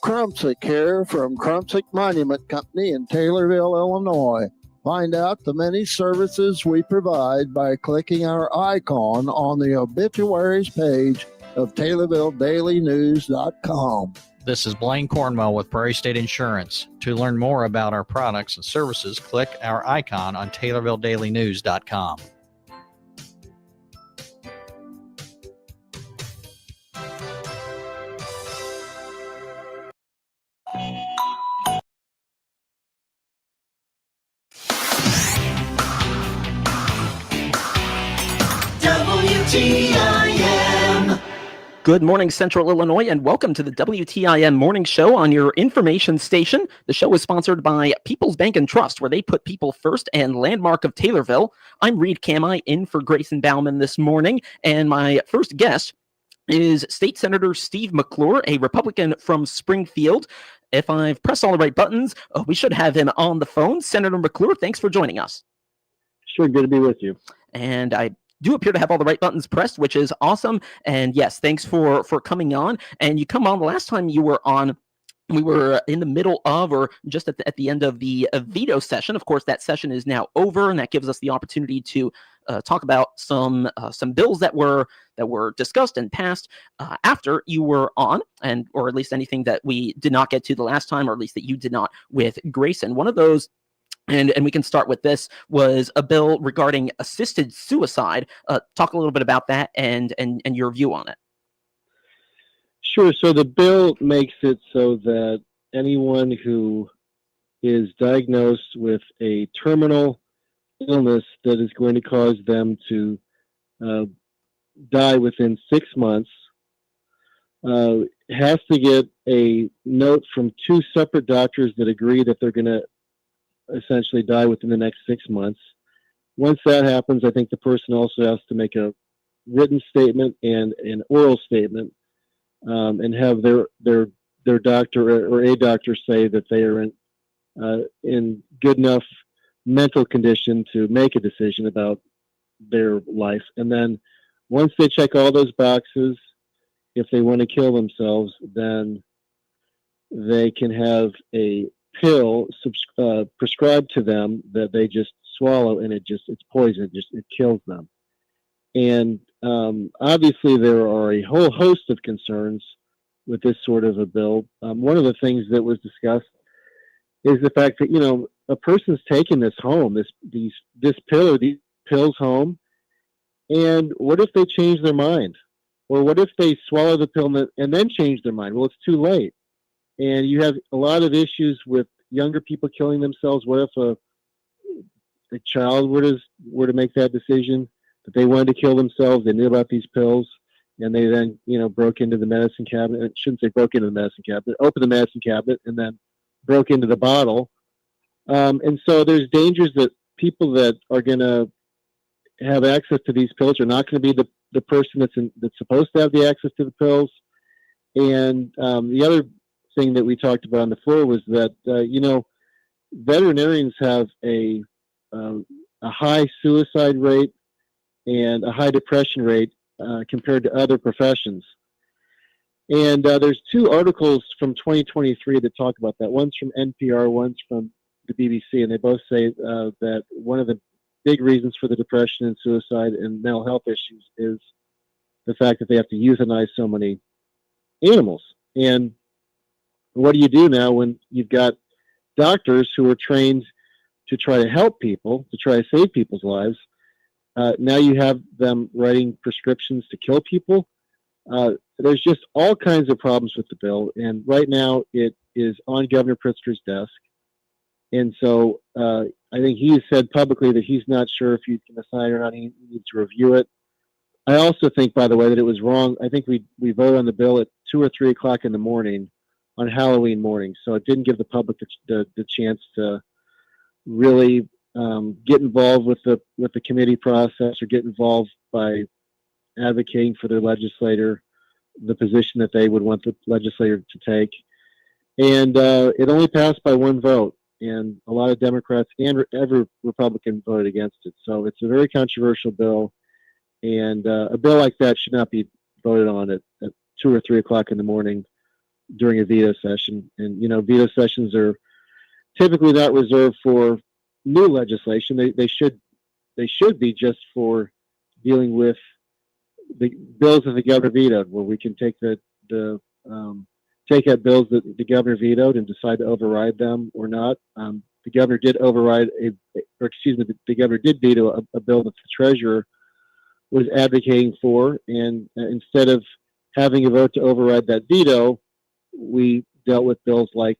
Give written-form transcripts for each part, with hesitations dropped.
Crumpsick here from Crumpsick Monument Company in Taylorville, Illinois. Find out the many services we provide by clicking our icon on the obituaries page of TaylorvilleDailyNews.com. This is Blaine Cornwell with Prairie State Insurance. To learn more about our products and services, click our icon on TaylorvilleDailyNews.com. WTIM. Good morning, Central Illinois, and welcome to the WTIM Morning Show on your information station. The show is sponsored by People's Bank and Trust, where they put people first, and Landmark of Taylorville. I'm Reed Kamai, in for Grayson Bauman this morning, and my first guest is State Senator Steve McClure, a Republican from Springfield. If I've pressed all the right buttons, we should have him on the phone. Senator McClure, thanks for joining us. Sure, good to be with you. And I do appear to have all the right buttons pressed, which is awesome. And yes, thanks for coming on. And you come on the last time you were on, we were in the middle of, or just at the end of the veto session. Of course, that session is now over, and that gives us the opportunity to talk about some bills that were discussed and passed after you were on, and or at least anything that we did not get to the last time, or at least that you did not with Grayson. One of those, and we can start with this, was a bill regarding assisted suicide. Talk a little bit about that and your view on it. Sure. So the bill makes it so that anyone who is diagnosed with a terminal illness that is going to cause them to die within 6 months has to get a note from two separate doctors that agree that they're going to essentially die within the next 6 months. Once that happens, I think the person also has to make a written statement and an oral statement, and have their doctor or a doctor say that they are in good enough mental condition to make a decision about their life. And then once they check all those boxes, if they want to kill themselves, then they can have a pill prescribed to them that they just swallow, and it's poison. It kills them. And obviously there are a whole host of concerns with this sort of a bill. One of the things that was discussed is the fact that, a person's taking this home, this pill or these pills home, and what if they change their mind? Or what if they swallow the pill and then change their mind? Well, it's too late. And you have a lot of issues with younger people killing themselves. What if a child were to make that decision that they wanted to kill themselves? They knew about these pills, and they then broke into the medicine cabinet. I shouldn't say broke into the medicine cabinet. Opened the medicine cabinet and then broke into the bottle. And so there's dangers that people that are going to have access to these pills are not going to be the person that's supposed to have the access to the pills. And the other thing that we talked about on the floor was that veterinarians have a high suicide rate and a high depression rate compared to other professions. And there's two articles from 2023 that talk about that. One's from NPR, one's from the BBC, and they both say that one of the big reasons for the depression and suicide and mental health issues is the fact that they have to euthanize so many animals. And what do you do now when you've got doctors who are trained to try to help people, to try to save people's lives? Now you have them writing prescriptions to kill people. There's just all kinds of problems with the bill. And right now it is on Governor Pritzker's desk. And so I think he has said publicly that he's not sure if he's going to sign it or not. He needs to review it. I also think, by the way, that it was wrong. I think we voted on the bill at 2 or 3 o'clock in the morning on Halloween morning. So it didn't give the public the chance to really get involved with the committee process or get involved by advocating for their legislator, the position that they would want the legislator to take. And it only passed by one vote. And a lot of Democrats and every Republican voted against it. So it's a very controversial bill. And a bill like that should not be voted on at 2 or 3 o'clock in the morning during a veto session. And veto sessions are typically not reserved for new legislation. They should be just for dealing with the bills that the governor vetoed, where we can take take out bills that the governor vetoed and decide to override them or not. The governor did the governor did veto a bill that the treasurer was advocating for, and instead of having a vote to override that veto, we dealt with bills like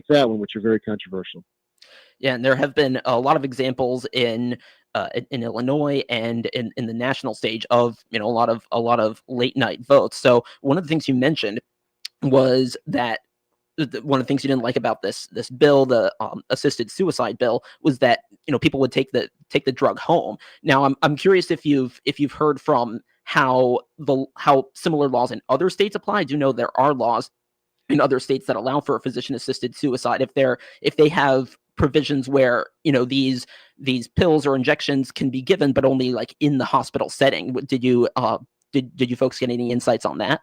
that one, which are very controversial. Yeah, and there have been a lot of examples in Illinois and in the national stage of a lot of late night votes. So one of the things you mentioned was that one of the things you didn't like about this bill, the assisted suicide bill, was that people would take the drug home. Now I'm curious if you've heard from how similar laws in other states apply. I do know there are laws in other states that allow for physician assisted suicide if they have provisions where these pills or injections can be given, but only like in the hospital setting. Did you folks get any insights on that?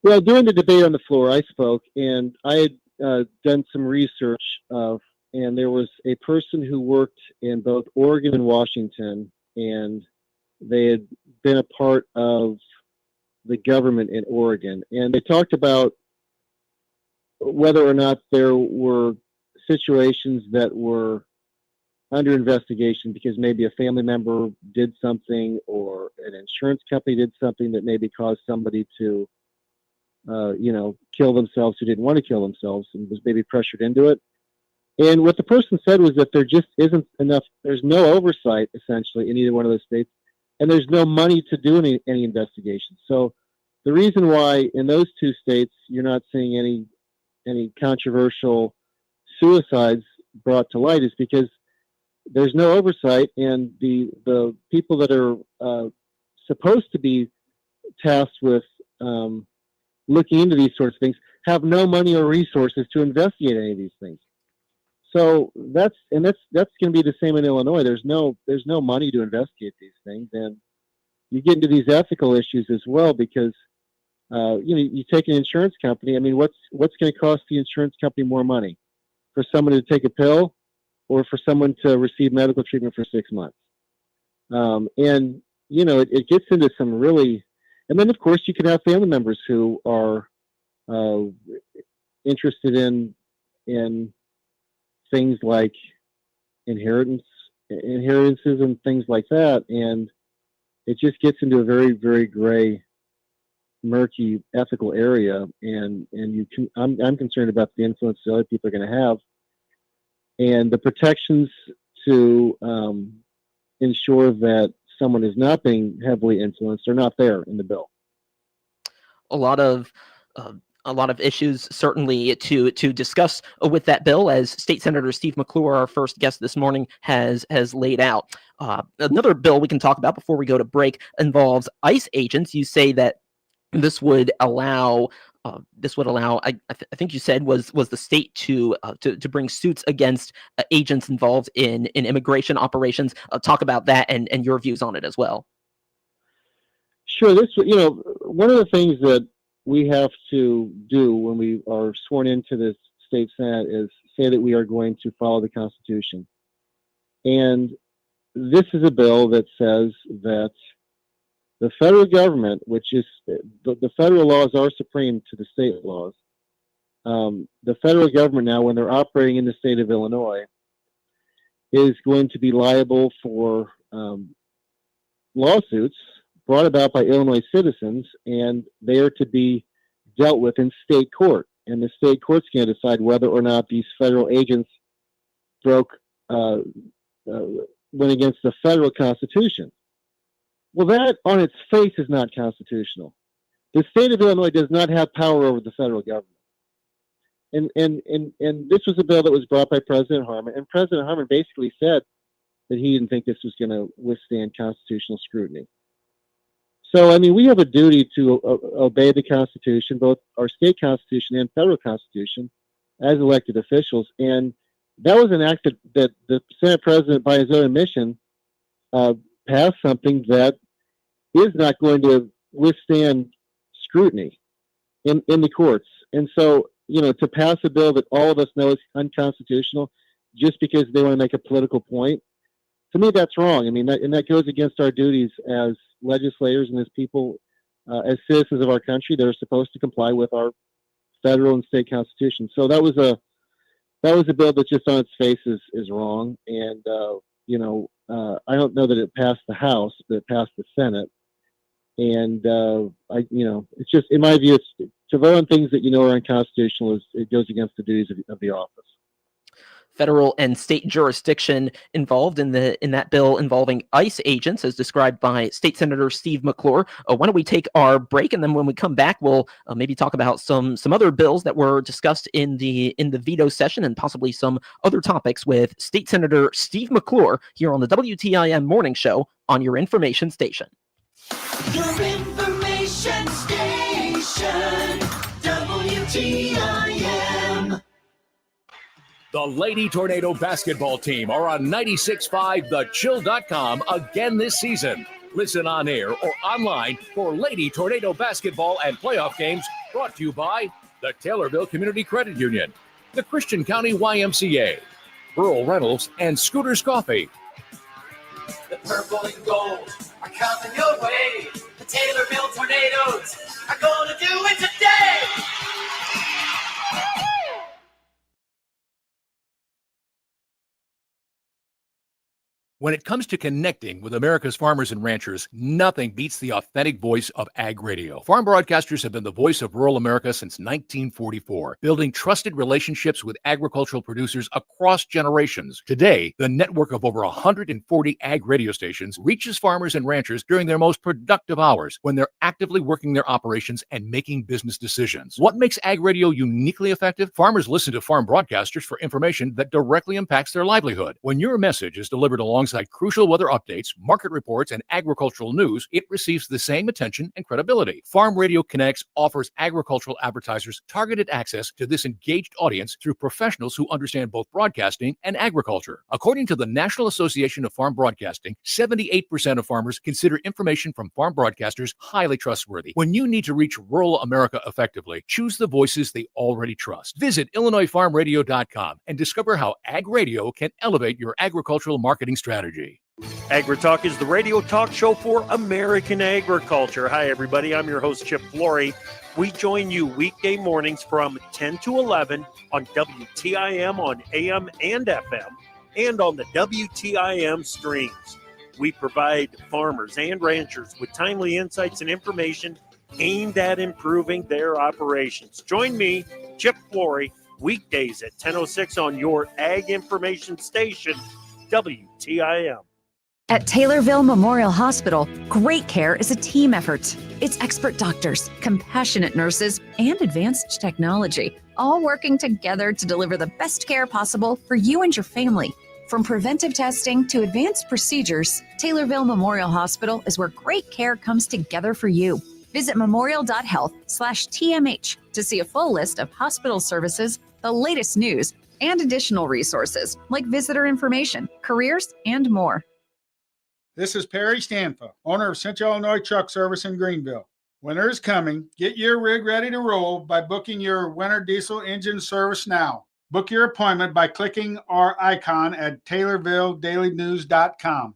Well, during the debate on the floor, I spoke, and I had done some research, and there was a person who worked in both Oregon and Washington, and they had been a part of the government in Oregon, and they talked about whether or not there were situations that were under investigation because maybe a family member did something or an insurance company did something that maybe caused somebody to kill themselves who didn't want to kill themselves and was maybe pressured into it. And what the person said was that there just isn't enough, there's no oversight essentially in either one of those states, and there's no money to do any investigation. So the reason why in those two states you're not seeing any controversial suicides brought to light is because there's no oversight, and the people that are supposed to be tasked with looking into these sorts of things have no money or resources to investigate any of these things. So that's going to be the same in Illinois. There's no money to investigate these things, and you get into these ethical issues as well because you take an insurance company. I mean, what's going to cost the insurance company more money, for someone to take a pill or for someone to receive medical treatment for 6 months? And it gets into some really. And then, of course, you can have family members who are interested in things like inheritances and things like that, and it just gets into a very, very gray, murky ethical area. And I'm concerned about the influence that other people are going to have, and the protections to ensure that someone is not being heavily influenced are not there in the bill. A lot of issues certainly to discuss with that bill, as State Senator Steve McClure, our first guest this morning, has laid out. Another bill we can talk about before we go to break involves ICE agents. You say that this would allow. I think you said was the state to bring suits against agents involved in immigration operations. Talk about that and your views on it as well. Sure. One of the things that we have to do when we are sworn into the state senate is say that we are going to follow the Constitution. And this is a bill that says that the federal government, which is the federal laws are supreme to the state laws. The federal government now, when they're operating in the state of Illinois, is going to be liable for lawsuits brought about by Illinois citizens, and they are to be dealt with in state court. And the state court's going to decide whether or not these federal agents went against the federal Constitution. Well, that on its face is not constitutional. The state of Illinois does not have power over the federal government. And this was a bill that was brought by President Harmon, and President Harmon basically said that he didn't think this was going to withstand constitutional scrutiny. So, I mean, we have a duty to obey the Constitution, both our state Constitution and federal Constitution, as elected officials. And that was an act that the Senate President, by his own admission, passed something that is not going to withstand scrutiny. in the courts. And so, to pass a bill that all of us know is unconstitutional just because they want to make a political point, to me, that's wrong. I mean, that goes against our duties as legislators and as people, as citizens of our country that are supposed to comply with our federal and state constitution. So that was a bill that just on its face is wrong. And, I don't know that it passed the House, but it passed the Senate. And, it's just, in my view, it's to vote on things that are unconstitutional. It goes against the duties of the office. Federal and state jurisdiction involved in that bill involving ICE agents, as described by State Senator Steve McClure. Why don't we take our break, and then when we come back, we'll maybe talk about some other bills that were discussed in the veto session, and possibly some other topics with State Senator Steve McClure here on the WTIM Morning Show on your information station. Your information station, WTIM. The Lady Tornado basketball team are on 96.5 thechill.com again this season. Listen on air or online for Lady Tornado basketball and playoff games brought to you by the Taylorville Community Credit Union, the Christian County YMCA, Burl Reynolds, and Scooter's Coffee. The purple and gold are coming your way. The Taylorville Tornadoes are going to do it today. When it comes to connecting with America's farmers and ranchers, nothing beats the authentic voice of Ag Radio. Farm broadcasters have been the voice of rural America since 1944, building trusted relationships with agricultural producers across generations. Today, the network of over 140 Ag radio stations reaches farmers and ranchers during their most productive hours when they're actively working their operations and making business decisions. What makes Ag Radio uniquely effective? Farmers listen to farm broadcasters for information that directly impacts their livelihood. When your message is delivered alongside crucial weather updates, market reports, and agricultural news, it receives the same attention and credibility. Farm Radio Connects offers agricultural advertisers targeted access to this engaged audience through professionals who understand both broadcasting and agriculture. According to the National Association of Farm Broadcasting, 78% of farmers consider information from farm broadcasters highly trustworthy. When you need to reach rural America effectively, choose the voices they already trust. Visit IllinoisFarmRadio.com and discover how Ag Radio can elevate your agricultural marketing strategy. AgriTalk is the radio talk show for American agriculture. Hi, everybody. I'm your host, Chip Flory. We join you weekday mornings from 10 to 11 on WTIM on AM and FM and on the WTIM streams. We provide farmers and ranchers with timely insights and information aimed at improving their operations. Join me, Chip Flory, weekdays at 10:06 on your Ag Information Station, WTIM. At Taylorville Memorial Hospital, great care is a team effort. It's expert doctors, compassionate nurses, and advanced technology, all working together to deliver the best care possible for you and your family. From preventive testing to advanced procedures, Taylorville Memorial Hospital is where great care comes together for you. Visit memorial.health/TMH to see a full list of hospital services, the latest news, and additional resources like visitor information, careers, and more. This is Perry Stanfa, owner of Central Illinois Truck Service in Greenville. Winter is coming. Get your rig ready to roll by booking your winter diesel engine service now. Book your appointment by clicking our icon at TaylorvilleDailyNews.com.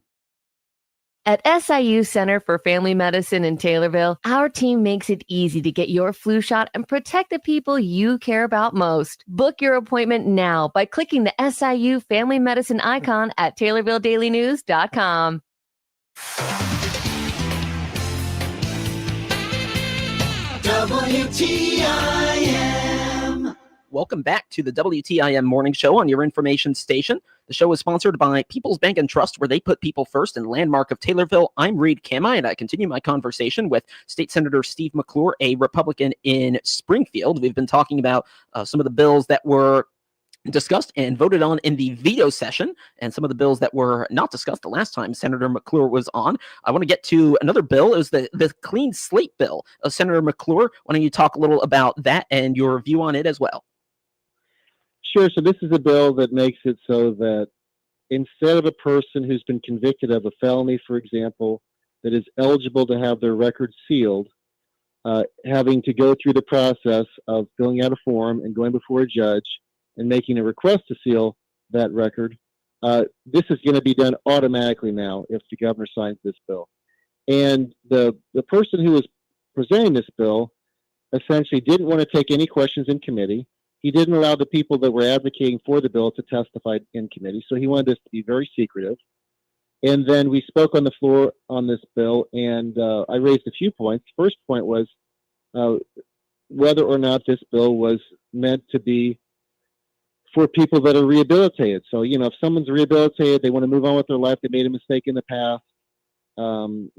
At SIU Center for Family Medicine in Taylorville, our team makes it easy to get your flu shot and protect the people you care about most. Book your appointment now by clicking the SIU Family Medicine icon at TaylorvilleDailyNews.com. WTIM. Welcome back to the WTIM Morning Show on your information station. The show is sponsored by People's Bank and Trust, where they put people first, and Landmark of Taylorville. I'm Reed Kamai, and I continue my conversation with State Senator Steve McClure, a Republican in Springfield. We've been talking about some of the bills that were discussed and voted on in the veto session, and some of the bills that were not discussed the last time Senator McClure was on. I want to get to another bill. It was the Clean Slate bill. Senator McClure, why don't you talk a little about that and your view on it as well? Sure. So this is a bill that makes it so that instead of a person who's been convicted of a felony, for example, that is eligible to have their record sealed, having to go through the process of filling out a form and going before a judge and making a request to seal that record. This is going to be done automatically now if the governor signs this bill. And the person who was presenting this bill essentially didn't want to take any questions in committee. He didn't allow the people that were advocating for the bill to testify in committee, so he wanted this to be very secretive. And then we spoke on the floor on this bill, and I raised a few points. First point was whether or not this bill was meant to be for people that are rehabilitated. So, if someone's rehabilitated, they want to move on with their life, they made a mistake in the past, so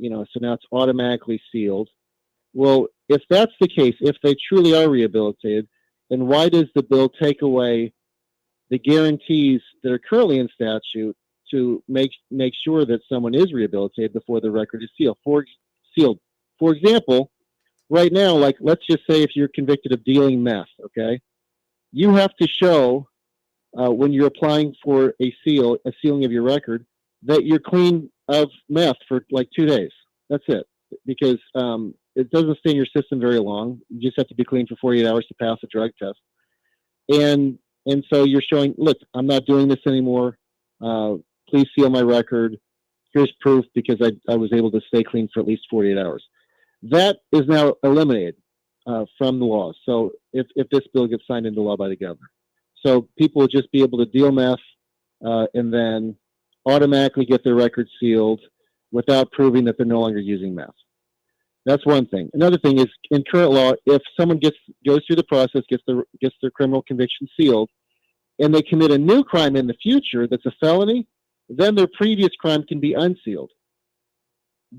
now it's automatically sealed. Well, if that's the case, if they truly are rehabilitated, then why does the bill take away the guarantees that are currently in statute to make sure that someone is rehabilitated before the record is sealed? For example, right now, like, let's just say if you're convicted of dealing meth, okay, you have to show when you're applying for a sealing of your record, that you're clean of meth for like 2 days. That's it, because it doesn't stay in your system very long. You just have to be clean for 48 hours to pass a drug test. And so you're showing, look, I'm not doing this anymore. Please seal my record. Here's proof because I was able to stay clean for at least 48 hours. That is now eliminated from the law. So if this bill gets signed into law by the governor. So people will just be able to deal meth and then automatically get their record sealed without proving that they're no longer using meth. That's one thing. Another thing is, in current law, if someone goes through the process, gets their criminal conviction sealed, and they commit a new crime in the future that's a felony, then their previous crime can be unsealed.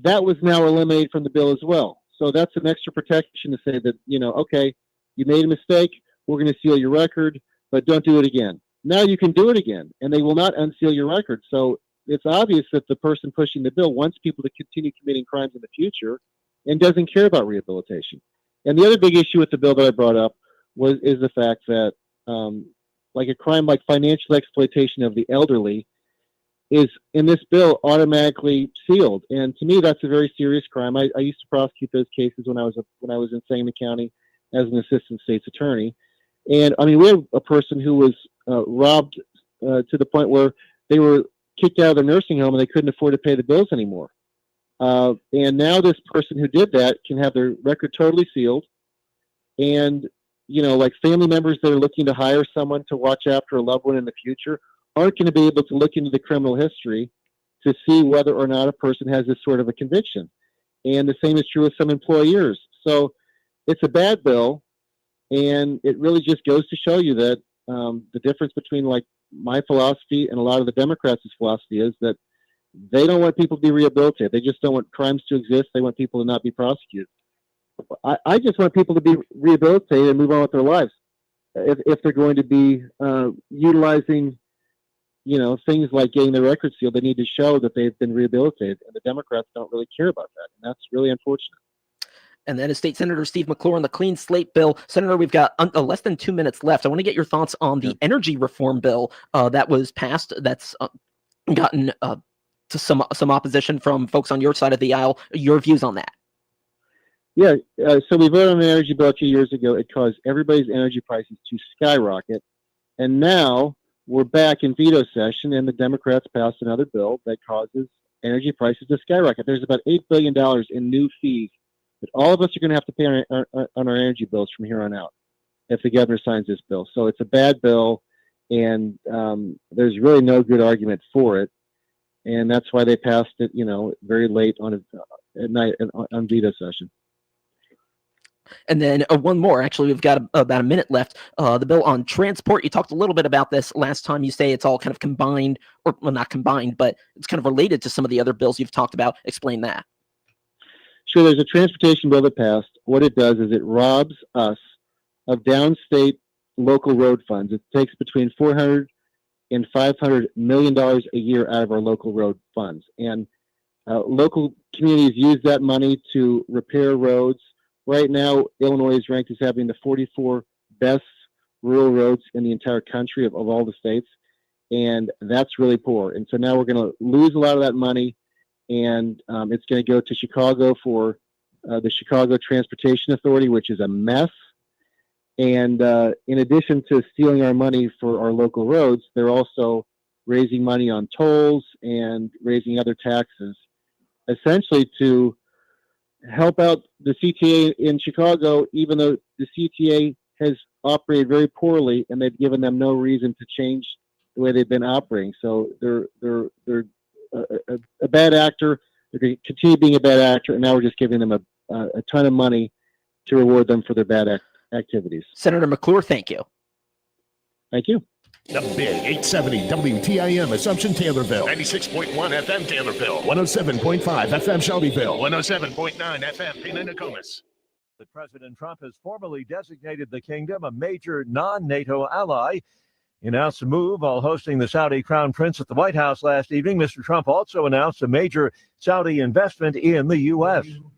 That was now eliminated from the bill as well. So that's an extra protection to say that, okay, you made a mistake, we're going to seal your record, but don't do it again. Now you can do it again, and they will not unseal your record. So it's obvious that the person pushing the bill wants people to continue committing crimes in the future and doesn't care about rehabilitation. And the other big issue with the bill that I brought up is the fact that like a crime like financial exploitation of the elderly is in this bill automatically sealed. And to me, that's a very serious crime. I used to prosecute those cases when I was in Sangamon County as an assistant state's attorney. And I mean, we have a person who was robbed to the point where they were kicked out of their nursing home and they couldn't afford to pay the bills anymore. And now this person who did that can have their record totally sealed. And, like family members that are looking to hire someone to watch after a loved one in the future aren't going to be able to look into the criminal history to see whether or not a person has this sort of a conviction. And the same is true with some employers. So it's a bad bill. And it really just goes to show you that the difference between like my philosophy and a lot of the Democrats' philosophy is that they don't want people to be rehabilitated. They just don't want crimes to exist. They want people to not be prosecuted. I just want people to be rehabilitated and move on with their lives. If they're going to be utilizing, things like getting their record sealed, they need to show that they've been rehabilitated. And the Democrats don't really care about that. And that's really unfortunate. And then is State Senator Steve McClure on the Clean Slate bill. Senator, we've got less than 2 minutes left. I want to get your thoughts on the energy reform bill that was passed. That's gotten to some opposition from folks on your side of the aisle. Your views on that? Yeah, so we voted on an energy bill 2 years ago. It caused everybody's energy prices to skyrocket. And now we're back in veto session, and the Democrats passed another bill that causes energy prices to skyrocket. There's about $8 billion in new fees that all of us are going to have to pay on our energy bills from here on out if the governor signs this bill. So it's a bad bill, and there's really no good argument for it. And that's why they passed it, very late at night on veto session. And then one more. Actually, we've got about a minute left. The bill on transport. You talked a little bit about this last time. You say it's all kind of combined, or well, not combined, but it's kind of related to some of the other bills you've talked about. Explain that. Sure. There's a transportation bill that passed. What it does is it robs us of downstate local road funds. It takes between $400 and $500 million a year out of our local road funds. And local communities use that money to repair roads. Right now, Illinois is ranked as having the 44 best rural roads in the entire country of all the states. And that's really poor. And so now we're going to lose a lot of that money. And it's going to go to Chicago for the Chicago Transportation Authority, which is a mess. And in addition to stealing our money for our local roads, they're also raising money on tolls and raising other taxes, essentially to help out the CTA in Chicago, even though the CTA has operated very poorly and they've given them no reason to change the way they've been operating. So they're a bad actor. They're going to continue being a bad actor, and now we're just giving them a ton of money to reward them for their bad activities. Senator McClure, thank you. Thank you. The Big 870 WTIM Assumption Taylorville. 96.1 FM Taylorville. 107.5 FM Shelbyville. 107.9 FM Pena Nokomis. President Trump has formally designated the kingdom a major non-NATO ally. He announced the move while hosting the Saudi Crown Prince at the White House last evening. Mr. Trump also announced a major Saudi investment in the U.S.